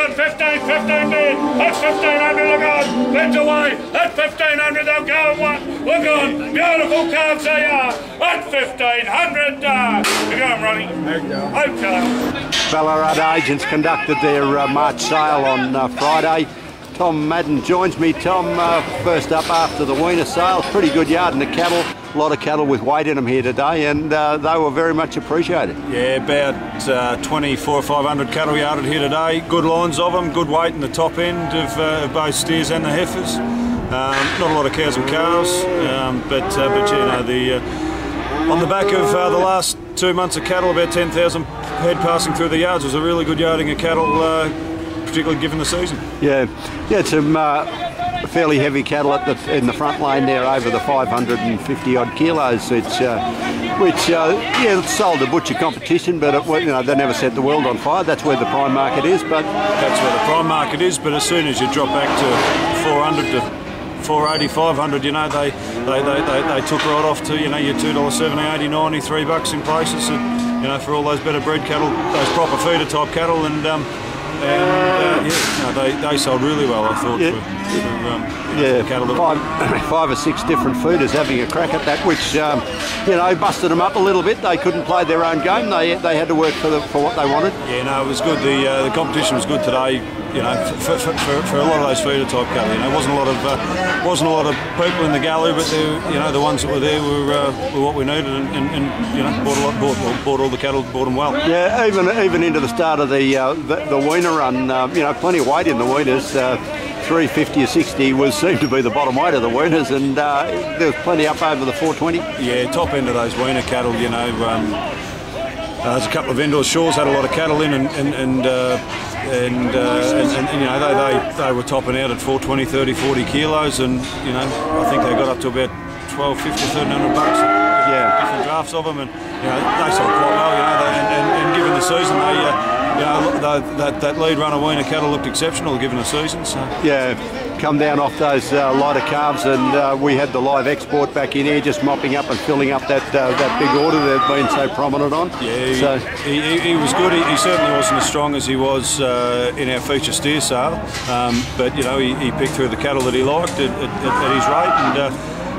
on, 15 bid. That's 1,500, look on. Bids away. At 1,500, they'll go. Look on. Beautiful calves they are. At 1,500. You go, Ronnie. Okay. Ballarat agents conducted their March sale on Friday. Tom Madden joins me. Tom, first up after the weaner sale, pretty good yard in the cattle. A lot of cattle with weight in them here today, and they were very much appreciated. Yeah, about 24 or 500 cattle yarded here today. Good lines of them, good weight in the top end of both steers and the heifers. Not a lot of cows and calves, but you know, on the back of the last 2 months of cattle, about 10,000 head passing through the yards, was a really good yarding of cattle, particularly given the season. Yeah, some fairly heavy cattle in the front lane there, over the 550 odd kilos, which sold the butcher competition, but you know, they never set the world on fire. That's where the prime market is. But that's where the prime market is. But as soon as you drop back to 400 to 480, 500, you know, they took right off to, you know, your $2.70, 80, 90, $3 in places, and, you know, for all those better bred cattle, those proper feeder type cattle, and they sold really well, I thought. Yeah, five or six different feeders having a crack at that, which you know, busted them up a little bit. They couldn't play their own game. They had to work for what they wanted. Yeah, no, it was good. The competition was good today. You know, for a lot of those feeder type cattle, you know, wasn't a lot of people in the gallery, but you know, the ones that were there were what we needed, and you know, bought all the cattle, bought them well. Yeah, even into the start of the weaner run, you know, plenty of weight in the weaners. 350 or 60 seemed to be the bottom weight of the weaners, and there was plenty up over the 420. Yeah, top end of those weaner cattle, you know. There's a couple of indoor shores had a lot of cattle in, and you know, they were topping out at 420, 30, 40 kilos, and you know, I think they got up to about 1,250, $1,300. Yeah, different drafts of them, and you know, they sold quite well. You know, and given the season, you know, that lead runner weaner cattle looked exceptional given the season. So. Yeah, come down off those lighter calves, and we had the live export back in here, just mopping up and filling up that big order they've been so prominent on. Yeah, he was good. He certainly wasn't as strong as he was in our feature steer sale, but you know, he picked through the cattle that he liked at his rate,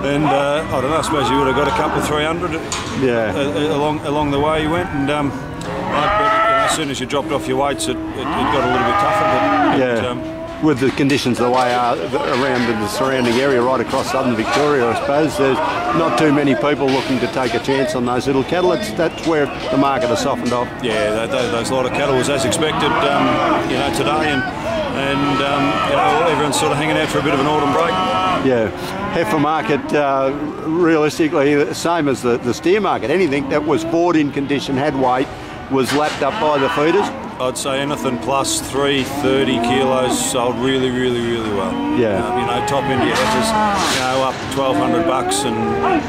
and I don't know, I suppose he would have got a couple of 300 along the way he went, and but you know, as soon as you dropped off your weights, it got a little bit tougher. But, with the conditions the way are around in the surrounding area, right across southern Victoria, I suppose, there's not too many people looking to take a chance on those little cattle. That's where the market has softened off. Yeah, those lot of cattle was as expected, you know, today, and you know, everyone's sort of hanging out for a bit of an autumn break. Yeah, heifer market, realistically, the same as the steer market. Anything that was bought in condition, had weight, was lapped up by the feeders. I'd say anything plus 330 kilos sold really well. Yeah. You know, top end your heifers, you know, up $1,200,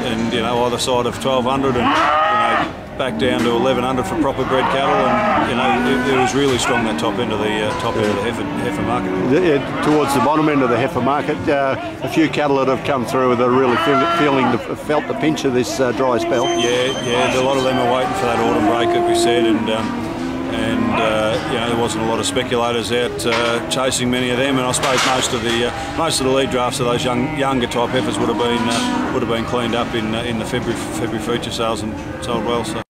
and you know, either side of 1,200, and you know, back down to 1,100 for proper bred cattle, and you know, it was really strong, that top end of the heifer market. Towards the bottom end of the heifer market, a few cattle that have come through that are really felt the pinch of this dry spell. Yeah, a lot of them are waiting for that autumn break that we said, and you know, there wasn't a lot of speculators out chasing many of them, and I suppose most of the lead drafts of those younger type heifers would have been cleaned up in the February feature sales and sold well. So.